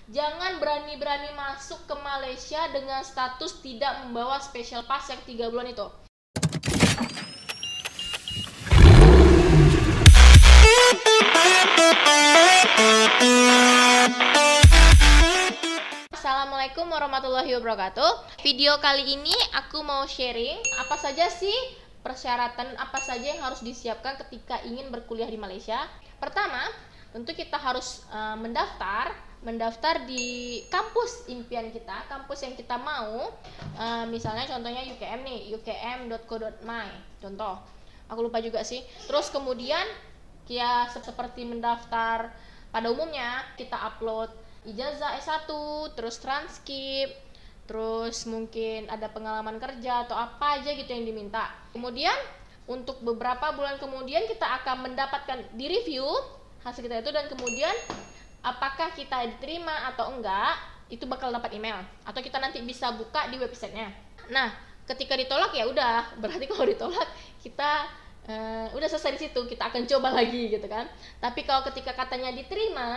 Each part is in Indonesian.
Jangan berani-berani masuk ke Malaysia dengan status tidak membawa special pass yang 3 bulan itu. Assalamualaikum warahmatullahi wabarakatuh. Video kali ini aku mau sharing apa saja sih persyaratan, apa saja yang harus disiapkan ketika ingin berkuliah di Malaysia. Pertama, tentu kita harus mendaftar di kampus impian kita, kampus yang kita mau. Misalnya contohnya UKM nih, ukm.co.my contoh. Aku lupa juga sih. Terus kemudian ya seperti mendaftar pada umumnya, kita upload ijazah S1, terus transkrip, terus mungkin ada pengalaman kerja atau apa aja gitu yang diminta. Kemudian untuk beberapa bulan kemudian kita akan mendapatkan di review hasil kita itu, dan kemudian apakah kita diterima atau enggak itu bakal dapat email atau kita nanti bisa buka di websitenya. Nah, ketika ditolak ya udah, berarti kalau ditolak kita udah selesai di situ, kita akan coba lagi gitu kan. Tapi kalau ketika katanya diterima,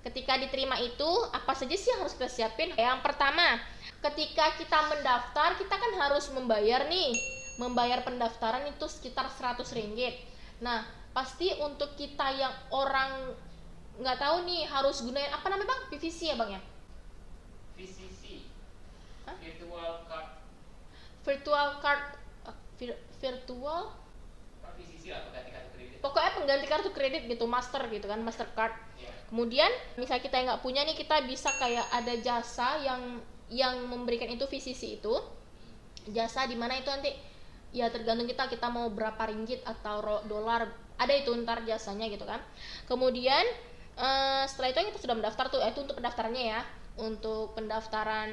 ketika diterima itu apa saja sih yang harus kita siapin? Yang pertama, ketika kita mendaftar, kita kan harus membayar pendaftaran itu sekitar 100 ringgit. Nah, pasti untuk kita yang orang nggak tahu nih harus gunain apa namanya bang? PVC ya bang ya? VCC. Hah? Virtual card. Virtual VCC lah, pengganti kartu kredit. pokoknya pengganti kartu kredit gitu, master gitu kan, Mastercard. Yeah. Kemudian misalnya kita nggak punya nih, kita bisa kayak ada jasa yang memberikan itu VCC itu, jasa di mana itu nanti ya tergantung kita mau berapa ringgit atau dolar, ada itu ntar jasanya gitu kan. Kemudian setelah itu kita sudah mendaftar tuh, itu untuk pendaftarannya ya, untuk pendaftaran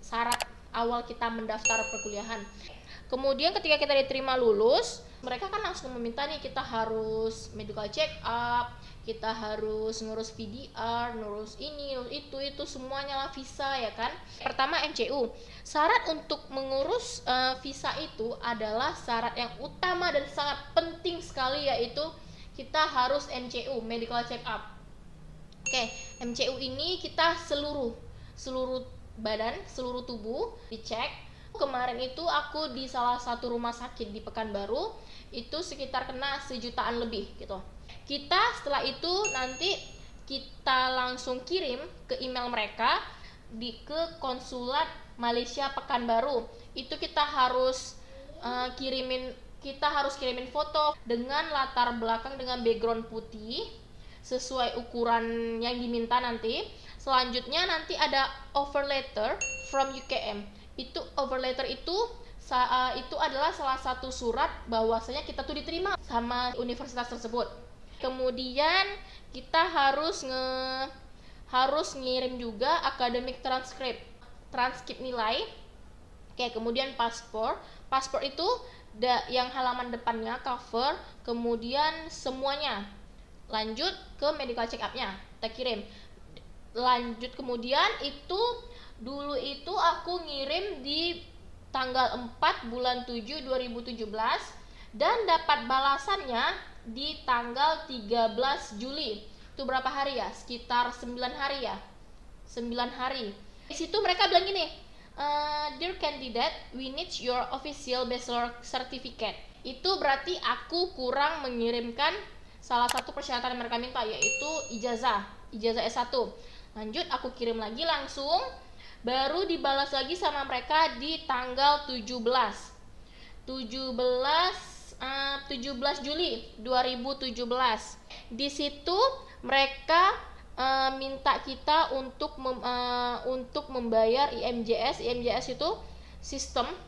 syarat awal kita mendaftar perkuliahan. Kemudian ketika kita diterima lulus, mereka kan langsung meminta nih kita harus medical check up, kita harus ngurus VDR, ngurus ini, ngurus itu semuanya lah, visa ya kan. Pertama MCU. Syarat untuk mengurus visa itu adalah syarat yang utama dan sangat penting sekali, yaitu kita harus MCU, medical check up. Oke, MCU ini kita seluruh badan, seluruh tubuh dicek. Kemarin itu aku di salah satu rumah sakit di Pekanbaru itu sekitar kena 1 jutaan lebih gitu. Kita setelah itu nanti kita langsung kirim ke email mereka ke konsulat Malaysia Pekanbaru. Itu kita harus kirimin foto dengan latar belakang dengan background putih sesuai ukuran yang diminta nanti. Selanjutnya nanti ada offer letter from UKM. Itu offer letter itu adalah salah satu surat bahwasanya kita tuh diterima sama universitas tersebut. Kemudian kita harus ngirim juga academic transcript nilai. Oke, kemudian paspor itu yang halaman depannya cover, kemudian semuanya. Lanjut ke medical check up-nya kita kirim. Lanjut kemudian itu dulu itu aku ngirim di tanggal 4 bulan 7 2017 dan dapat balasannya di tanggal 13 Juli. Itu berapa hari ya? Sekitar 9 hari ya. 9 hari. Di situ mereka bilang gini, "Dear candidate, we need your official bachelor certificate." Itu berarti aku kurang mengirimkan salah satu persyaratan yang mereka minta, yaitu ijazah S1. Lanjut aku kirim lagi langsung, baru dibalas lagi sama mereka di tanggal 17 Juli 2017. Di situ mereka minta kita untuk membayar IMJS. IMJS itu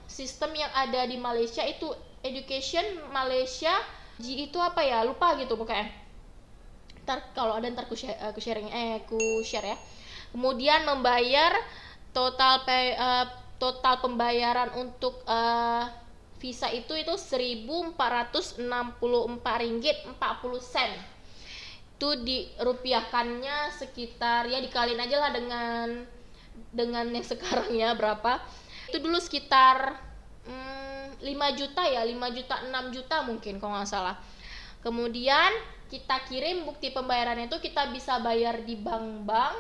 sistem yang ada di Malaysia, itu Education Malaysia. G itu apa ya? Lupa gitu pokoknya. Ntar kalau ada ntar ku share ya. Kemudian membayar total pembayaran untuk visa itu 1.464 ringgit 40 sen. Itu dirupiahkannya sekitar, ya dikaliin aja lah dengan yang sekarang ya berapa. Itu dulu sekitar 5 juta ya, 5 juta 6 juta mungkin kalau nggak salah. Kemudian kita kirim bukti pembayarannya itu, kita bisa bayar di bank-bank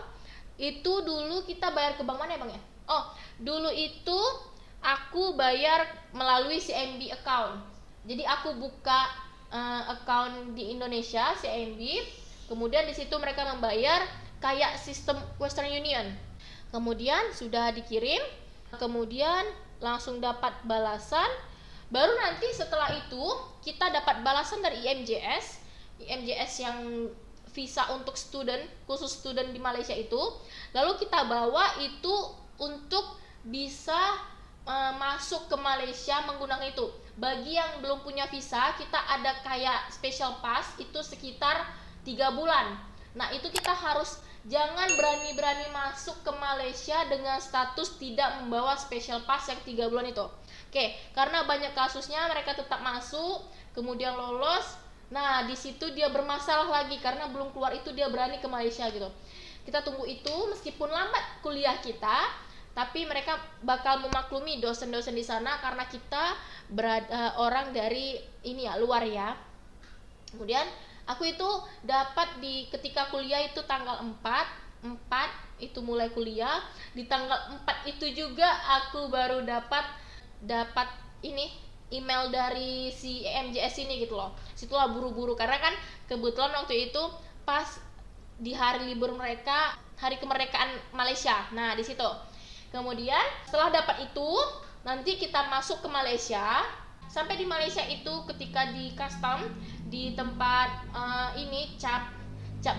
Itu dulu kita bayar ke bank mana ya Bang ya? Oh, dulu itu aku bayar melalui CIMB account. Jadi aku buka account di Indonesia CIMB, kemudian di situ mereka membayar kayak sistem Western Union. Kemudian sudah dikirim, kemudian langsung dapat balasan. Baru nanti setelah itu kita dapat balasan dari IMJS yang visa untuk student, khusus student di Malaysia itu. Lalu kita bawa itu untuk bisa masuk ke Malaysia menggunakan itu. Bagi yang belum punya visa, kita ada kayak special pass itu sekitar 3 bulan. Nah, itu kita harus jangan berani-berani masuk ke Malaysia dengan status tidak membawa special pass yang 3 bulan itu. Oke, karena banyak kasusnya mereka tetap masuk, kemudian lolos. Nah, di situ dia bermasalah lagi karena belum keluar itu dia berani ke Malaysia gitu. Kita tunggu itu, meskipun lambat kuliah kita, tapi mereka bakal memaklumi dosen-dosen di sana karena kita orang dari ini ya, luar ya. Kemudian aku itu dapat di ketika kuliah itu tanggal 4 itu mulai kuliah. Di tanggal 4 itu juga aku baru dapat ini email dari si EMJS ini gitu loh. Situlah buru-buru karena kan kebetulan waktu itu pas di hari libur mereka, hari kemerdekaan Malaysia. Nah, di situ. Kemudian setelah dapat itu, nanti kita masuk ke Malaysia. Sampai di Malaysia itu ketika di custom di tempat ini cap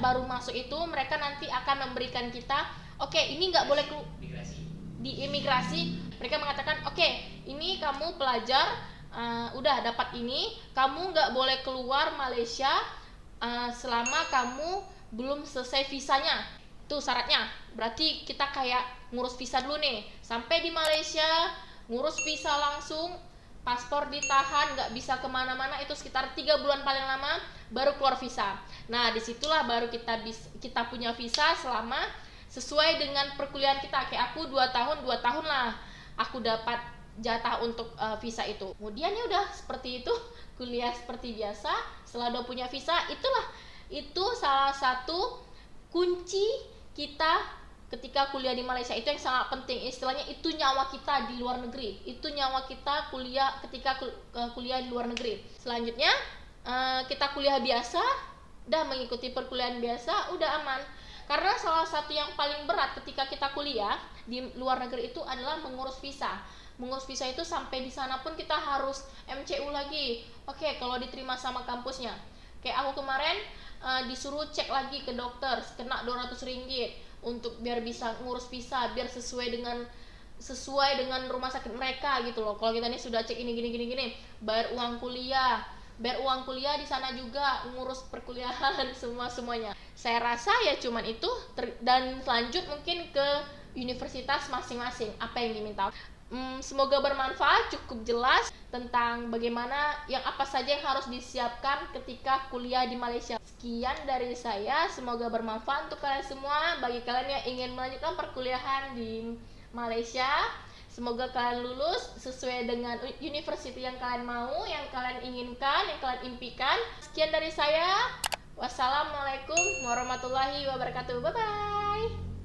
baru masuk itu, mereka nanti akan memberikan kita, oke, ini nggak boleh di imigrasi. Mereka mengatakan, oke, ini kamu pelajar, udah dapat ini, kamu nggak boleh keluar Malaysia selama kamu belum selesai visanya. Itu syaratnya. Berarti kita kayak ngurus visa dulu nih. Sampai di Malaysia, ngurus visa langsung, paspor ditahan, nggak bisa kemana-mana, itu sekitar 3 bulan paling lama, baru keluar visa. Nah, disitulah baru kita punya visa selama sesuai dengan perkuliahan kita. Kayak aku 2 tahun lah aku dapat jatah untuk visa itu. Kemudian ya udah seperti itu, kuliah seperti biasa. Setelah udah punya visa, itu salah satu kunci kita ketika kuliah di Malaysia, itu yang sangat penting. Istilahnya itu nyawa kita di luar negeri. Itu nyawa kita kuliah ketika kuliah di luar negeri. Selanjutnya kita kuliah biasa, udah mengikuti perkuliahan biasa, udah aman. Karena salah satu yang paling berat ketika kita kuliah di luar negeri itu adalah mengurus visa. Mengurus visa itu sampai di sana pun kita harus MCU lagi. Oke, kalau diterima sama kampusnya. Kayak aku kemarin disuruh cek lagi ke dokter, kena 200 ringgit untuk biar bisa ngurus visa, biar sesuai dengan rumah sakit mereka gitu loh. Kalau kita nih sudah cek ini gini, bayar uang kuliah di sana juga, ngurus perkuliahan semuanya. Saya rasa ya cuman itu dan lanjut mungkin ke universitas masing-masing apa yang diminta. Semoga bermanfaat, cukup jelas tentang bagaimana apa saja yang harus disiapkan ketika kuliah di Malaysia. Sekian dari saya, semoga bermanfaat untuk kalian semua. Bagi kalian yang ingin melanjutkan perkuliahan di Malaysia, semoga kalian lulus sesuai dengan university yang kalian mau, yang kalian inginkan, yang kalian impikan. Sekian dari saya. Wassalamualaikum warahmatullahi wabarakatuh. Bye bye.